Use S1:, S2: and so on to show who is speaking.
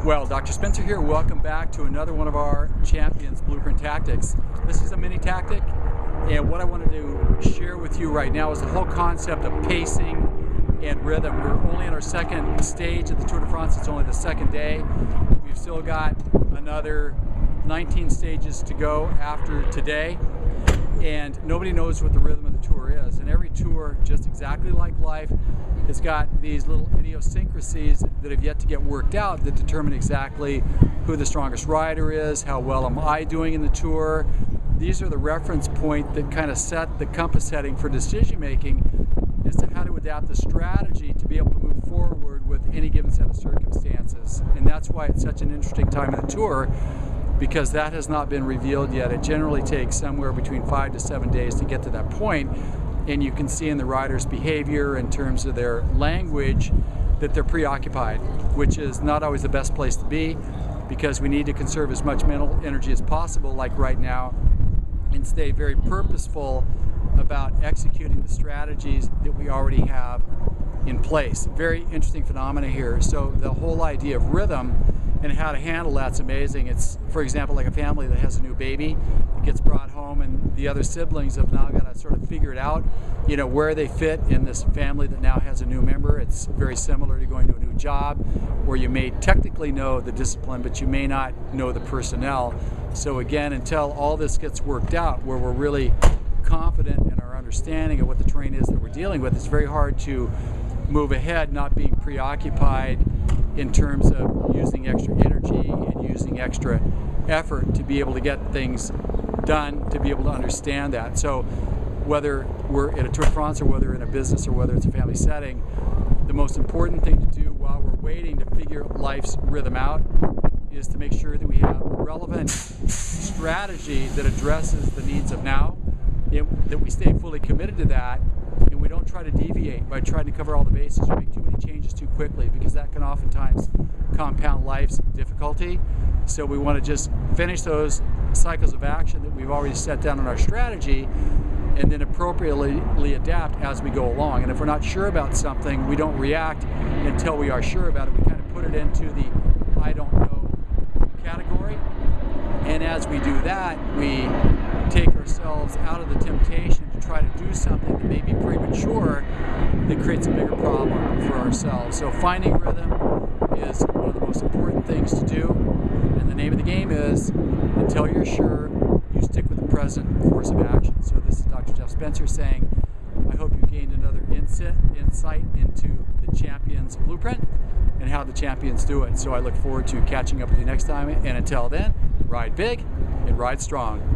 S1: Well, Dr. Spencer here. Welcome back to another one of our Champions Blueprint Tactics. This is a mini tactic, and what I wanted to share with you right now is the whole concept of pacing and rhythm. We're only in our second stage of the Tour de France. It's only the second day. We've still got another 19 stages to go after today, and nobody knows what the rhythm of the tour is. And every tour, just exactly like life, has got these little idiosyncrasies that have yet to get worked out that determine exactly who the strongest rider is, how well am I doing in the tour. These are the reference point that kind of set the compass setting for decision making as to how to adapt the strategy to be able to move forward with any given set of circumstances. And that's why it's such an interesting time in the tour, because that has not been revealed yet. It generally takes somewhere between 5 to 7 days to get to that point. And you can see in the riders' behavior in terms of their language that they're preoccupied, which is not always the best place to be, because we need to conserve as much mental energy as possible, like right now, and stay very purposeful about executing the strategies that we already have in place. Very interesting phenomena here. So the whole idea of rhythm and how to handle that's amazing. It's, for example, like a family that has a new baby, it gets brought home, and the other siblings have now got to sort of figure it out, you know, where they fit in this family that now has a new member. It's very similar to going to a new job where you may technically know the discipline, but you may not know the personnel. So again, until all this gets worked out, where we're really confident in our understanding of what the terrain is that we're dealing with, it's very hard to move ahead, not being preoccupied in terms of using extra energy and using extra effort to be able to get things done, to be able to understand that. So whether we're in a Tour de France or whether in a business or whether it's a family setting, the most important thing to do while we're waiting to figure life's rhythm out is to make sure that we have a relevant strategy that addresses the needs of now, that we stay fully committed to that, and we don't try to deviate by trying to cover all the bases or make too many changes too quickly, because that can oftentimes compound life's difficulty. So we want to just finish those cycles of action that we've already set down in our strategy, and then appropriately adapt as we go along. And if we're not sure about something, we don't react until we are sure about it. We kind of put it into the I don't know category, and as we do that, we take ourselves out of the temptation to try to do something that may be premature that creates a bigger problem for ourselves. So finding rhythm is one of the most important things to do, and the name of the game is, until you're sure, you stick with the present course of action. So this is Dr. Jeff Spencer saying, I hope you gained another insight into the Champions Blueprint and how the champions do it. So I look forward to catching up with you next time, and until then, ride big and ride strong.